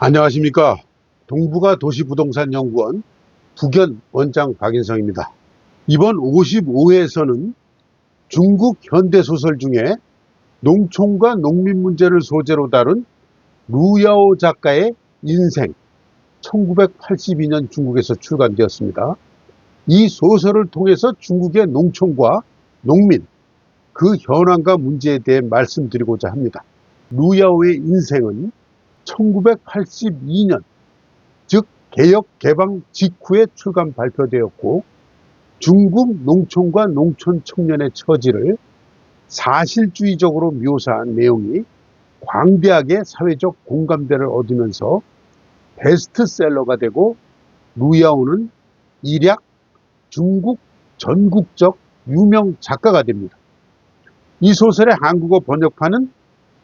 안녕하십니까. 동부가 도시부동산연구원 북연 원장 박인성입니다. 이번 55회에서는 중국 현대소설 중에 농촌과 농민 문제를 소재로 다룬 루야오 작가의 인생, 1982년 중국에서 출간되었습니다. 이 소설을 통해서 중국의 농촌과 농민, 그 현황과 문제에 대해 말씀드리고자 합니다. 루야오의 인생은 1982년, 즉 개혁 개방 직후에 출간 발표되었고, 중국 농촌과 농촌 청년의 처지를 사실주의적으로 묘사한 내용이 광대하게 사회적 공감대를 얻으면서 베스트셀러가 되고, 루야오는 일약 중국 전국적 유명 작가가 됩니다. 이 소설의 한국어 번역판은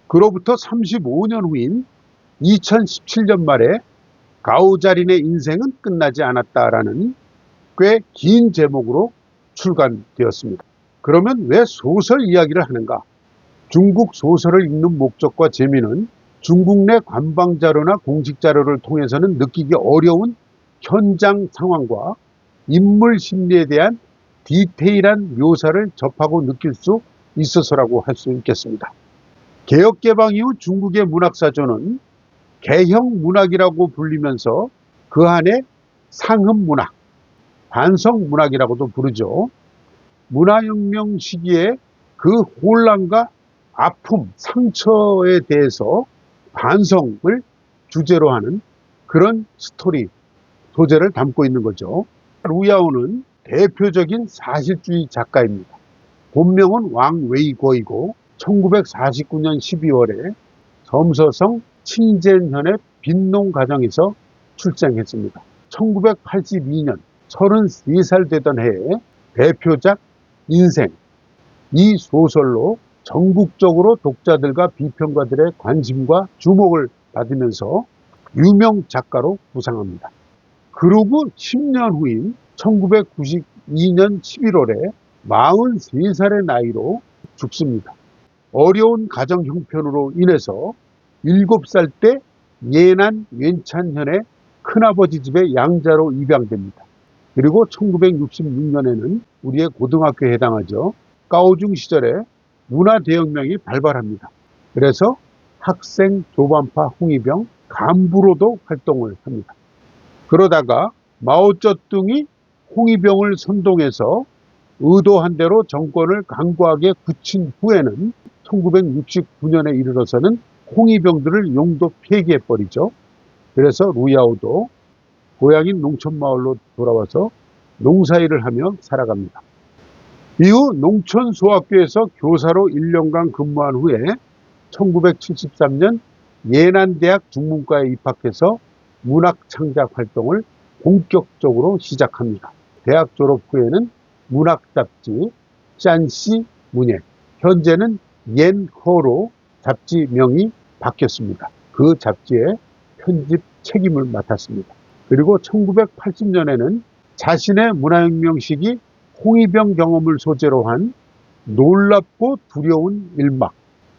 그로부터 35년 후인 2017년 말에 가오자린의 인생은 끝나지 않았다라는 꽤 긴 제목으로 출간되었습니다. 그러면 왜 소설 이야기를 하는가? 중국 소설을 읽는 목적과 재미는 중국 내 관방 자료나 공식 자료를 통해서는 느끼기 어려운 현장 상황과 인물 심리에 대한 디테일한 묘사를 접하고 느낄 수 있어서라고 할 수 있겠습니다. 개혁 개방 이후 중국의 문학사조는 개형 문학이라고 불리면서 그 안에 상흠 문학, 반성 문학이라고도 부르죠. 문화혁명 시기에 그 혼란과 아픔, 상처에 대해서 반성을 주제로 하는 그런 스토리, 소재를 담고 있는 거죠. 루야오는 대표적인 사실주의 작가입니다. 본명은 왕웨이거이고 1949년 12월에 점서성 칭젠현의 빈농 가정에서 출생했습니다. 1982년 33살 되던 해에 대표작 인생, 이 소설로 전국적으로 독자들과 비평가들의 관심과 주목을 받으면서 유명 작가로 부상합니다. 그러고 10년 후인 1992년 11월에 43살의 나이로 죽습니다. 어려운 가정 형편으로 인해서 7살 때 예난 웬찬현의 큰아버지 집에 양자로 입양됩니다. 그리고 1966년에는 우리의 고등학교에 해당하죠. 까오중 시절에 문화대혁명이 발발합니다. 그래서 학생 조반파 홍위병 간부로도 활동을 합니다. 그러다가 마오쩌둥이 홍위병을 선동해서 의도한 대로 정권을 강고하게 굳힌 후에는 1969년에 이르러서는 홍위병들을 용도 폐기해버리죠. 그래서 루야오도 고향인 농촌마을로 돌아와서 농사일을 하며 살아갑니다. 이후 농촌소학교에서 교사로 1년간 근무한 후에 1973년 예난대학 중문과에 입학해서 문학창작 활동을 본격적으로 시작합니다. 대학 졸업 후에는 문학잡지 짠시 문예, 현재는 옌허로 잡지명이 바뀌었습니다. 그 잡지의 편집 책임을 맡았습니다. 그리고 1980년에는 자신의 문화혁명 시기 홍위병 경험을 소재로 한 놀랍고 두려운 일막,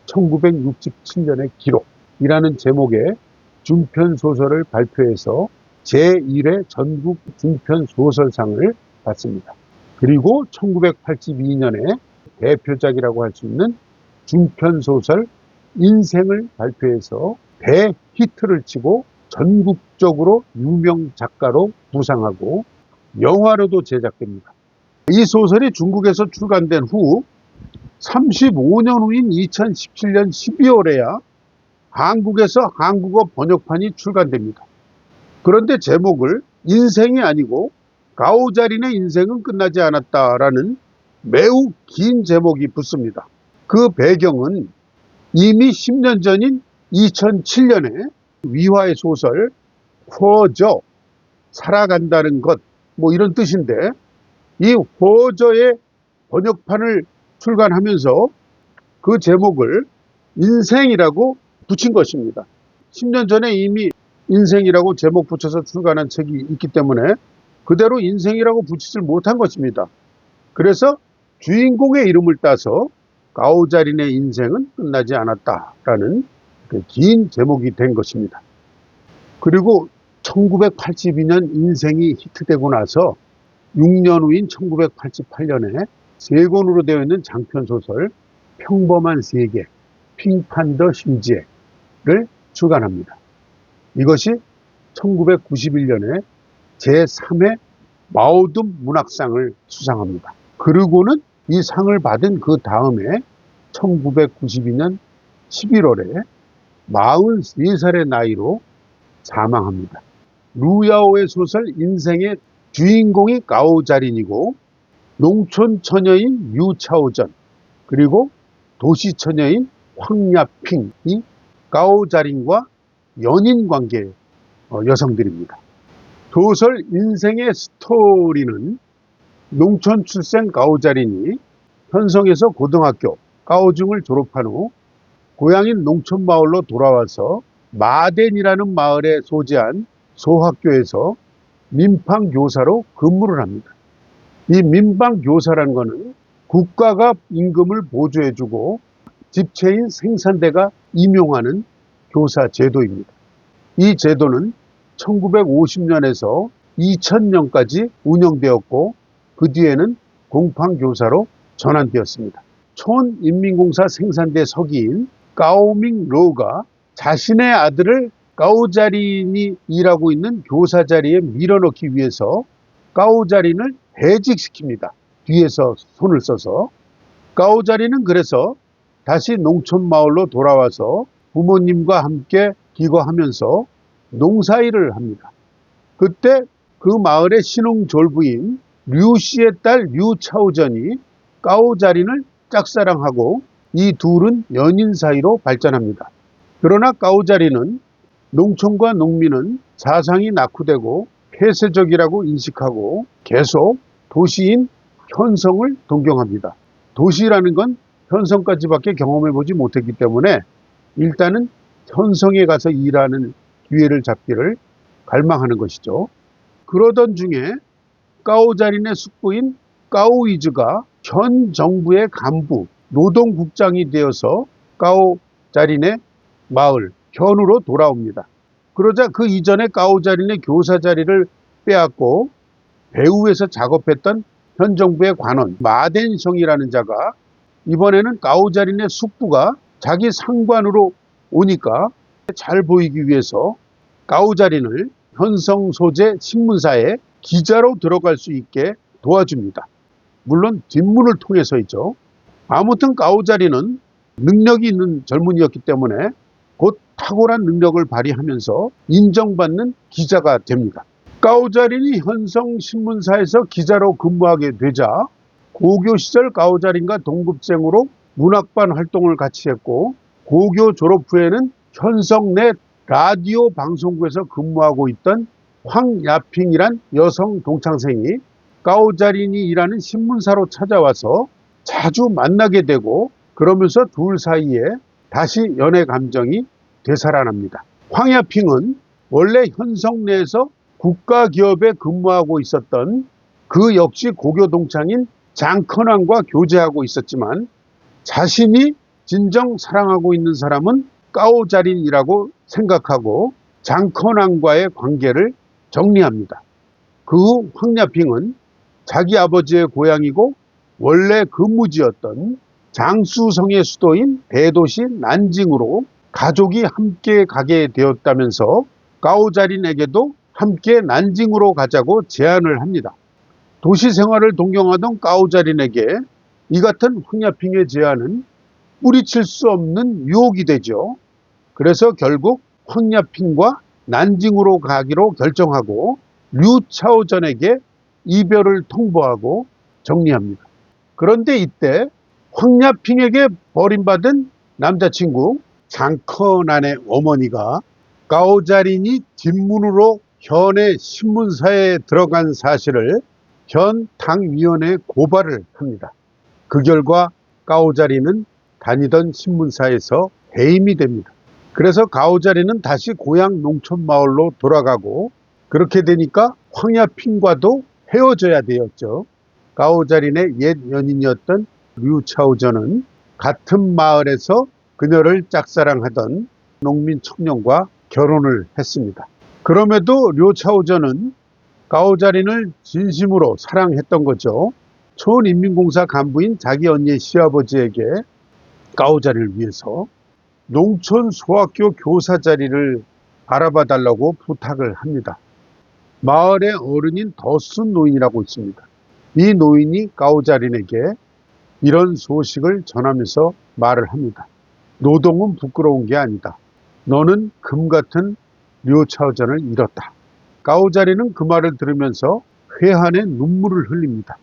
1967년의 기록이라는 제목의 중편소설을 발표해서 제1회 전국 중편소설상을 받습니다. 그리고 1982년에 대표작이라고 할 수 있는 중편소설 인생을 발표해서 대히트를 치고 전국적으로 유명 작가로 부상하고 영화로도 제작됩니다. 이 소설이 중국에서 출간된 후 35년 후인 2017년 12월에야 한국에서 한국어 번역판이 출간됩니다. 그런데 제목을 인생이 아니고 가오자린의 인생은 끝나지 않았다라는 매우 긴 제목이 붙습니다. 그 배경은 이미 10년 전인 2007년에 위화의 소설 허저, 살아간다는 것, 뭐 이런 뜻인데, 이 허저의 번역판을 출간하면서 그 제목을 인생이라고 붙인 것입니다. 10년 전에 이미 인생이라고 제목 붙여서 출간한 책이 있기 때문에 그대로 인생이라고 붙이질 못한 것입니다. 그래서 주인공의 이름을 따서 가오자린의 인생은 끝나지 않았다라는 긴 제목이 된 것입니다. 그리고 1982년 인생이 히트되고 나서 6년 후인 1988년에 세 권으로 되어 있는 장편소설 평범한 세계, 핑판더 심지애를 출간합니다. 이것이 1991년에 제3회 마오듬 문학상을 수상합니다. 그리고는 이 상을 받은 그 다음에 1992년 11월에 44살의 나이로 사망합니다. 루야오의 소설 인생의 주인공이 가오자린이고 농촌 처녀인 류차오전 그리고 도시 처녀인 황야핑이 가오자린과 연인 관계의 여성들입니다. 소설 인생의 스토리는 농촌 출생 가오자린이 현성에서 고등학교, 가오중을 졸업한 후 고향인 농촌 마을로 돌아와서 마덴이라는 마을에 소재한 소학교에서 민방 교사로 근무를 합니다. 이 민방 교사라는 것은 국가가 임금을 보조해주고 집체인 생산대가 임용하는 교사 제도입니다. 이 제도는 1950년에서 2000년까지 운영되었고 그 뒤에는 공판교사로 전환되었습니다. 촌인민공사 생산대 서기인 까오밍로우가 자신의 아들을 가오자린이 일하고 있는 교사 자리에 밀어넣기 위해서 가오자린을 해직시킵니다. 뒤에서 손을 써서. 가오자린은 그래서 다시 농촌 마을로 돌아와서 부모님과 함께 기거하면서 농사일을 합니다. 그때 그 마을의 신흥졸부인 류씨의 딸 류차오전이 가오자린을 짝사랑하고 이 둘은 연인 사이로 발전합니다. 그러나 가오자린은 농촌과 농민은 사상이 낙후되고 폐쇄적이라고 인식하고 계속 도시인 현성을 동경합니다. 도시라는 건 현성까지밖에 경험해보지 못했기 때문에 일단은 현성에 가서 일하는 기회를 잡기를 갈망하는 것이죠. 그러던 중에 가오자린의 숙부인 가오이즈가 현 정부의 간부, 노동국장이 되어서 가오자린의 마을, 현으로 돌아옵니다. 그러자 그 이전에 가오자린의 교사 자리를 빼앗고 배후에서 작업했던 현 정부의 관원 마덴성이라는 자가 이번에는 가오자린의 숙부가 자기 상관으로 오니까 잘 보이기 위해서 가오자린을 현성 소재 신문사에 기자로 들어갈 수 있게 도와줍니다. 물론 뒷문을 통해서이죠. 아무튼 가오자린은 능력이 있는 젊은이였기 때문에 곧 탁월한 능력을 발휘하면서 인정받는 기자가 됩니다. 가오자린이 현성 신문사에서 기자로 근무하게 되자 고교 시절 가오자린과 동급생으로 문학반 활동을 같이 했고 고교 졸업 후에는 현성 내 라디오 방송국에서 근무하고 있던 황야핑이란 여성 동창생이 가오자린이 일하는 신문사로 찾아와서 자주 만나게 되고 그러면서 둘 사이에 다시 연애 감정이 되살아납니다. 황야핑은 원래 현성 내에서 국가기업에 근무하고 있었던 그 역시 고교 동창인 장컨왕과 교제하고 있었지만 자신이 진정 사랑하고 있는 사람은 가오자린이라고 생각하고 장컨왕과의 관계를 정리합니다. 그 후 황야핑은 자기 아버지의 고향이고 원래 근무지였던 장수성의 수도인 대도시 난징으로 가족이 함께 가게 되었다면서 가오자린에게도 함께 난징으로 가자고 제안을 합니다. 도시 생활을 동경하던 가오자린에게 이 같은 황야핑의 제안은 뿌리칠 수 없는 유혹이 되죠. 그래서 결국 황야핑과 난징으로 가기로 결정하고 류차오전에게 이별을 통보하고 정리합니다. 그런데 이때 황야핑에게 버림받은 남자친구 장컨안의 어머니가 가오자린이 뒷문으로 현의 신문사에 들어간 사실을 현 당위원회에 고발을 합니다. 그 결과 가오자린은 다니던 신문사에서 해임이 됩니다. 그래서 가오자린은 다시 고향 농촌 마을로 돌아가고 그렇게 되니까 황야핑과도 헤어져야 되었죠. 가오자린의 옛 연인이었던 류차오전은 같은 마을에서 그녀를 짝사랑하던 농민 청년과 결혼을 했습니다. 그럼에도 료차오전은 가오자린을 진심으로 사랑했던 거죠. 초인민공사 간부인 자기 언니의 시아버지에게 가오자리를 위해서 농촌 소학교 교사 자리를 알아봐 달라고 부탁을 합니다. 마을의 어른인 더슨 노인이라고 있습니다. 이 노인이 가오자린에게 이런 소식을 전하면서 말을 합니다. 노동은 부끄러운 게 아니다. 너는 금 같은 료차오전을 잃었다. 가오자린은 그 말을 들으면서 회한의 눈물을 흘립니다.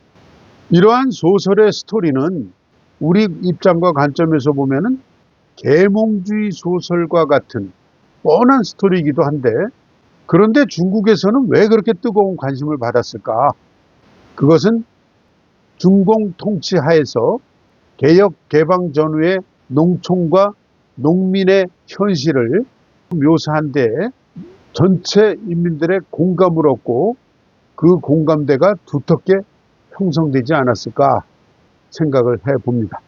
이러한 소설의 스토리는 우리 입장과 관점에서 보면은 계몽주의 소설과 같은 뻔한 스토리이기도 한데, 그런데 중국에서는 왜 그렇게 뜨거운 관심을 받았을까? 그것은 중공 통치 하에서 개혁 개방 전후의 농촌과 농민의 현실을 묘사한 데에 전체 인민들의 공감을 얻고 그 공감대가 두텁게 형성되지 않았을까 생각을 해봅니다.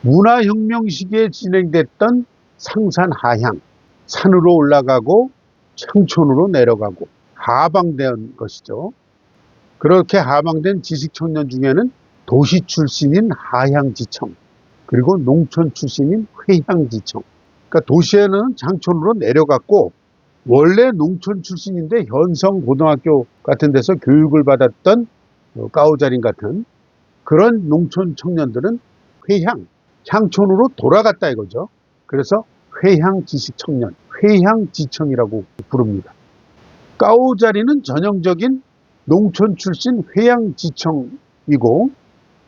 문화혁명 시기에 진행됐던 상산하향, 산으로 올라가고 청촌으로 내려가고 하방된 것이죠. 그렇게 하방된 지식청년 중에는 도시 출신인 하향지청, 그리고 농촌 출신인 회향지청, 그러니까 도시에는 장촌으로 내려갔고 원래 농촌 출신인데 현성고등학교 같은 데서 교육을 받았던 가오자린 같은 그런 농촌 청년들은 회향, 향촌으로 돌아갔다 이거죠. 그래서 회향지식청년, 회향지청이라고 부릅니다. 가오자리는 전형적인 농촌 출신 회향지청이고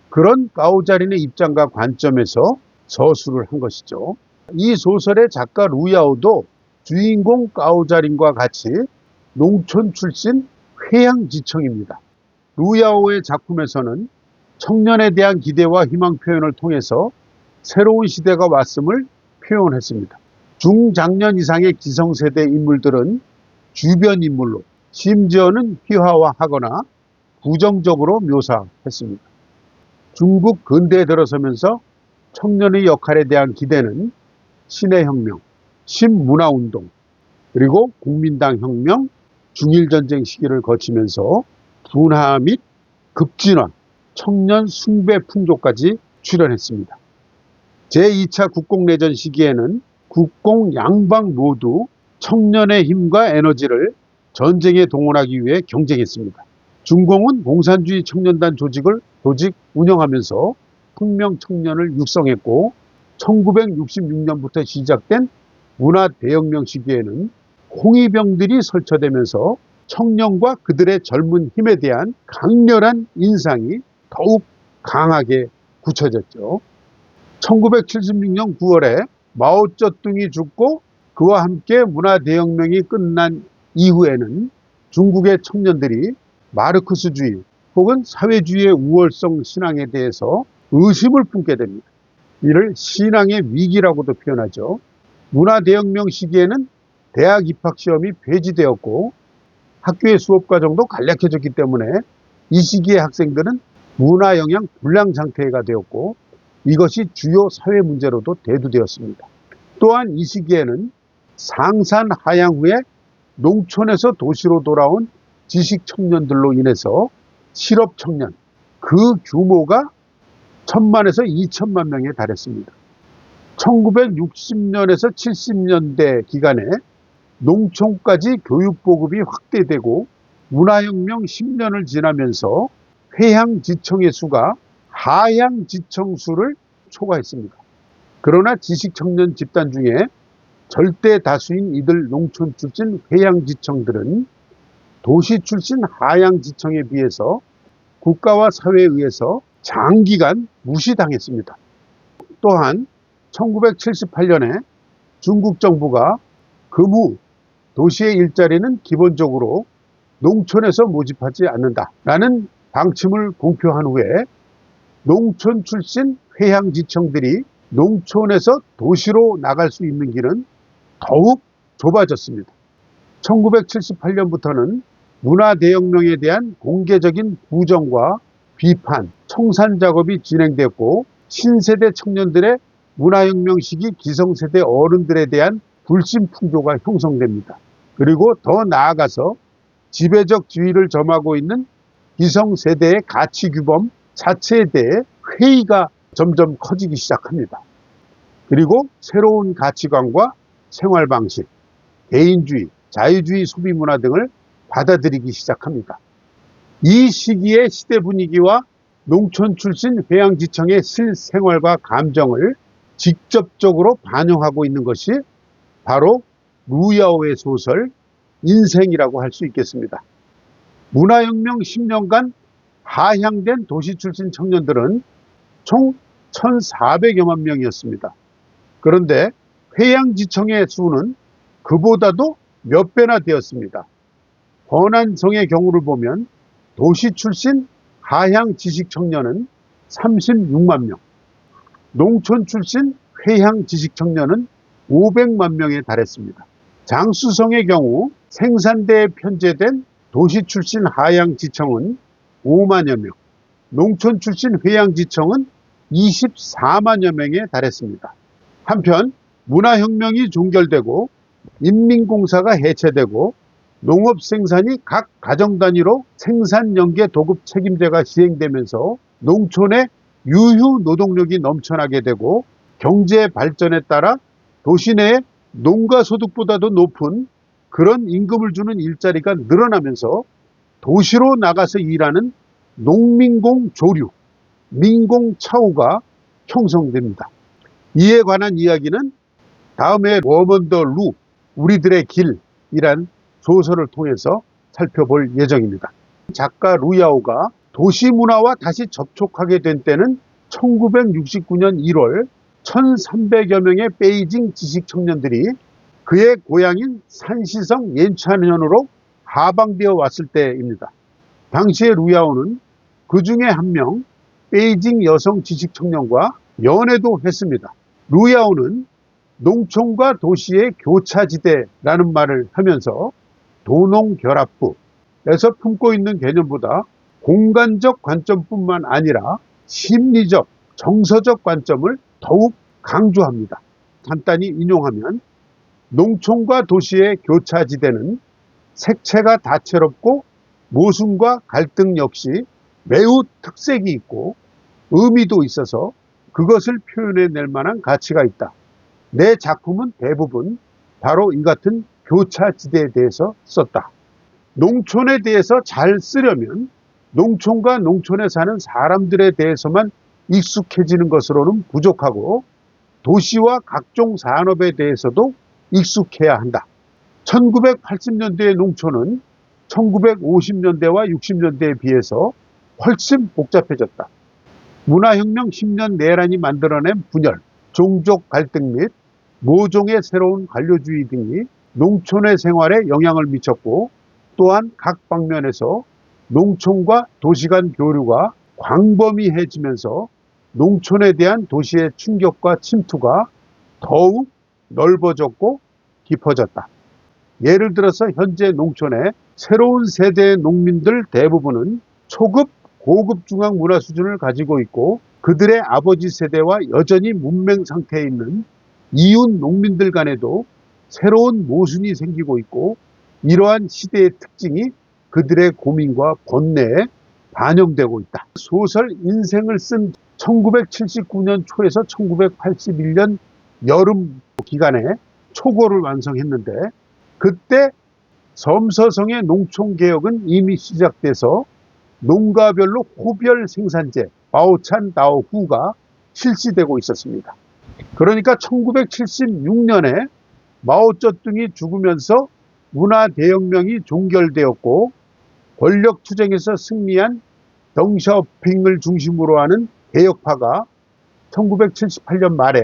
그런 가오자린의 입장과 관점에서 서술을 한 것이죠. 이 소설의 작가 루야오도 주인공 가오자린과 같이 농촌 출신 회향지청입니다. 루야오의 작품에서는 청년에 대한 기대와 희망 표현을 통해서 새로운 시대가 왔음을 표현했습니다. 중장년 이상의 기성세대 인물들은 주변 인물로 심지어는 희화화하거나 부정적으로 묘사했습니다. 중국 근대에 들어서면서 청년의 역할에 대한 기대는 신해혁명, 신문화운동, 그리고 국민당 혁명, 중일전쟁 시기를 거치면서 분화 및 급진화, 청년 숭배 풍조까지 출현했습니다. 제2차 국공내전 시기에는 국공 양방 모두 청년의 힘과 에너지를 전쟁에 동원하기 위해 경쟁했습니다. 중공은 공산주의 청년단 조직을 운영하면서 혁명 청년을 육성했고 1966년부터 시작된 문화대혁명 시기에는 홍위병들이 설쳐되면서 청년과 그들의 젊은 힘에 대한 강렬한 인상이 더욱 강하게 굳혀졌죠. 1976년 9월에 마오쩌둥이 죽고 그와 함께 문화대혁명이 끝난 이후에는 중국의 청년들이 마르크스주의 혹은 사회주의의 우월성 신앙에 대해서 의심을 품게 됩니다. 이를 신앙의 위기라고도 표현하죠. 문화대혁명 시기에는 대학 입학시험이 폐지되었고 학교의 수업과정도 간략해졌기 때문에 이 시기의 학생들은 문화영양 불량 상태가 되었고 이것이 주요 사회 문제로도 대두되었습니다. 또한 이 시기에는 상산하향 후에 농촌에서 도시로 돌아온 지식 청년들로 인해서 실업 청년, 그 규모가 1000만에서 2000만 명에 달했습니다. 1960년에서 70년대 기간에 농촌까지 교육 보급이 확대되고 문화혁명 10년을 지나면서 회향지청의 수가 하향지청 수를 초과했습니다. 그러나 지식청년 집단 중에 절대 다수인 이들 농촌 출신 회향지청들은 도시 출신 하향지청에 비해서 국가와 사회에 의해서 장기간 무시당했습니다. 또한 1978년에 중국 정부가 금후 도시의 일자리는 기본적으로 농촌에서 모집하지 않는다라는 방침을 공표한 후에 농촌 출신 회향지청들이 농촌에서 도시로 나갈 수 있는 길은 더욱 좁아졌습니다. 1978년부터는 문화대혁명에 대한 공개적인 부정과 비판, 청산 작업이 진행됐고 신세대 청년들의 문화혁명 시기 기성세대 어른들에 대한 불신 풍조가 형성됩니다. 그리고 더 나아가서 지배적 지위를 점하고 있는 기성세대의 가치규범 자체에 대해 회의가 점점 커지기 시작합니다. 그리고 새로운 가치관과 생활방식, 개인주의, 자유주의 소비문화 등을 받아들이기 시작합니다. 이 시기의 시대 분위기와 농촌 출신 회양지청의 실생활과 감정을 직접적으로 반영하고 있는 것이 바로 루야오의 소설 인생이라고 할 수 있겠습니다. 문화혁명 10년간 하향된 도시 출신 청년들은 총 1,400여만 명이었습니다. 그런데 회양지청의 수는 그보다도 몇 배나 되었습니다. 권안성의 경우를 보면 도시 출신 하향 지식 청년은 36만 명, 농촌 출신 회향 지식 청년은 500만 명에 달했습니다. 장수성의 경우 생산대에 편제된 도시 출신 하향 지청은 5만여 명, 농촌 출신 회향 지청은 24만여 명에 달했습니다. 한편 문화혁명이 종결되고 인민공사가 해체되고 농업생산이 각 가정 단위로 생산연계 도급 책임제가 시행되면서 농촌에 유휴 노동력이 넘쳐나게 되고 경제 발전에 따라 도시 내에 농가 소득보다도 높은 그런 임금을 주는 일자리가 늘어나면서 도시로 나가서 일하는 농민공 조류, 민공 차후가 형성됩니다. 이에 관한 이야기는 다음에 워먼 더 루, 우리들의 길이란 소설을 통해서 살펴볼 예정입니다. 작가 루야오가 도시문화와 다시 접촉하게 된 때는 1969년 1월 1,300여 명의 베이징 지식 청년들이 그의 고향인 산시성 옌찬현으로 하방되어 왔을 때입니다. 당시에 루야오는 그 중에 한 명 베이징 여성 지식 청년과 연애도 했습니다. 루야오는 농촌과 도시의 교차지대라는 말을 하면서 도농결합부에서 품고 있는 개념보다 공간적 관점뿐만 아니라 심리적, 정서적 관점을 더욱 강조합니다. 간단히 인용하면 농촌과 도시의 교차지대는 색채가 다채롭고 모순과 갈등 역시 매우 특색이 있고 의미도 있어서 그것을 표현해낼 만한 가치가 있다. 내 작품은 대부분 바로 이 같은 교차지대에 대해서 썼다. 농촌에 대해서 잘 쓰려면 농촌과 농촌에 사는 사람들에 대해서만 익숙해지는 것으로는 부족하고 도시와 각종 산업에 대해서도 익숙해야 한다. 1980년대의 농촌은 1950년대와 60년대에 비해서 훨씬 복잡해졌다. 문화혁명 10년 내란이 만들어낸 분열, 종족 갈등 및 모종의 새로운 관료주의 등이 농촌의 생활에 영향을 미쳤고 또한 각 방면에서 농촌과 도시 간 교류가 광범위해지면서 농촌에 대한 도시의 충격과 침투가 더욱 넓어졌고 깊어졌다. 예를 들어서 현재 농촌의 새로운 세대의 농민들 대부분은 초급, 고급 중앙 문화 수준을 가지고 있고 그들의 아버지 세대와 여전히 문맹 상태에 있는 이웃 농민들 간에도 새로운 모순이 생기고 있고 이러한 시대의 특징이 그들의 고민과 번뇌에 반영되고 있다. 소설 인생을 쓴 1979년 초에서 1981년 여름 기간에 초고를 완성했는데 그때 섬서성의 농촌개혁은 이미 시작돼서 농가별로 호별 생산제 바오찬 다오후가 실시되고 있었습니다. 그러니까 1976년에 마오쩌둥이 죽으면서 문화대혁명이 종결되었고 권력투쟁에서 승리한 덩샤오핑을 중심으로 하는 개혁파가 1978년 말에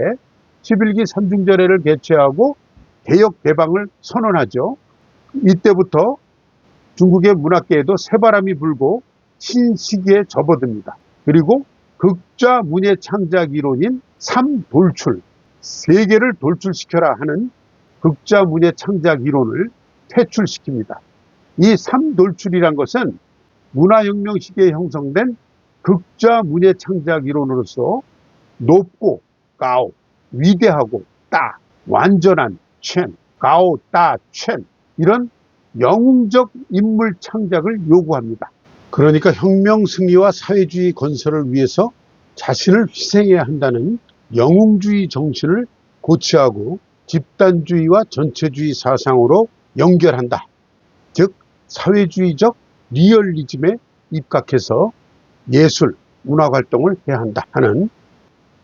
11기 삼중절해를 개최하고 개혁 개방을 선언하죠. 이때부터 중국의 문학계에도 새바람이 불고 신시기에 접어듭니다. 그리고 극좌 문예 창작 이론인 3돌출, 세계를 돌출시켜라 하는 극좌 문예 창작 이론을 퇴출시킵니다. 이 3돌출이란 것은 문화혁명 시기에 형성된 극좌 문예 창작 이론으로서 높고 가오, 위대하고 따, 완전한 첸, 가오, 따, 첸 이런 영웅적 인물 창작을 요구합니다. 그러니까 혁명 승리와 사회주의 건설을 위해서 자신을 희생해야 한다는 영웅주의 정신을 고취하고 집단주의와 전체주의 사상으로 연결한다. 즉 사회주의적 리얼리즘에 입각해서 예술, 문학 활동을 해야 한다 하는,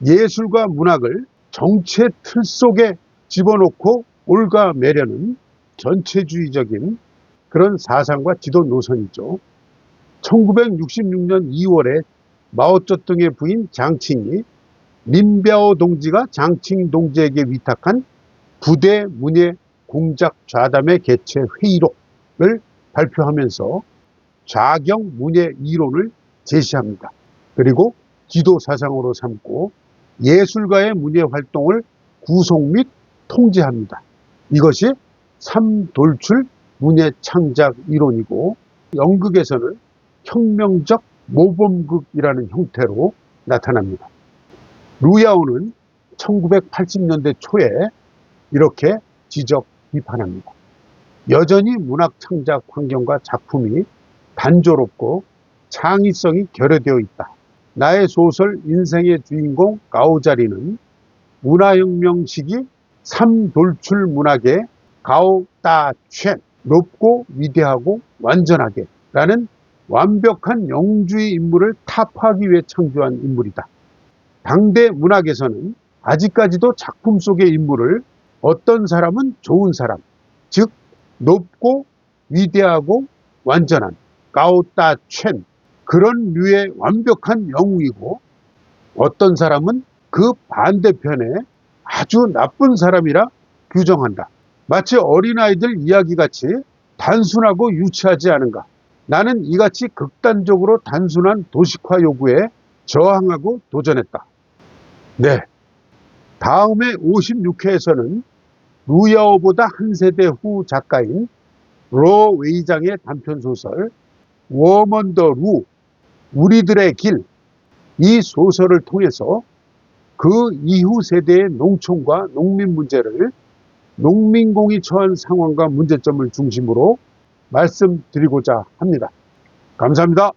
예술과 문학을 정체 틀 속에 집어넣고 올가매려는 전체주의적인 그런 사상과 지도 노선이죠. 1966년 2월에 마오쩌둥의 부인 장칭이 린비아오 동지가 장칭 동지에게 위탁한 부대 문예 공작 좌담회 개최 회의록을 발표하면서 좌경 문예 이론을 제시합니다. 그리고 지도 사상으로 삼고 예술가의 문예 활동을 구성 및 통제합니다. 이것이 삼돌출 문예 창작 이론이고, 연극에서는 혁명적 모범극이라는 형태로 나타납니다. 루야오는 1980년대 초에 이렇게 지적 비판합니다. 여전히 문학 창작 환경과 작품이 단조롭고 창의성이 결여되어 있다. 나의 소설 인생의 주인공 가오자리는 문화혁명 시기 삼돌출 문학의 가오따챈, 높고 위대하고 완전하게 라는 완벽한 영웅주의 인물을 타파하기 위해 창조한 인물이다. 당대 문학에서는 아직까지도 작품 속의 인물을 어떤 사람은 좋은 사람, 즉 높고 위대하고 완전한 가오따챈, 그런 류의 완벽한 영웅이고, 어떤 사람은 그 반대편에 아주 나쁜 사람이라 규정한다. 마치 어린아이들 이야기같이 단순하고 유치하지 않은가. 나는 이같이 극단적으로 단순한 도식화 요구에 저항하고 도전했다. 네, 다음에 56회에서는 루야오보다 한 세대 후 작가인 로 웨이장의 단편소설 워먼 더 루, 우리들의 길, 이 소설을 통해서 그 이후 세대의 농촌과 농민 문제를, 농민공이 처한 상황과 문제점을 중심으로 말씀드리고자 합니다. 감사합니다.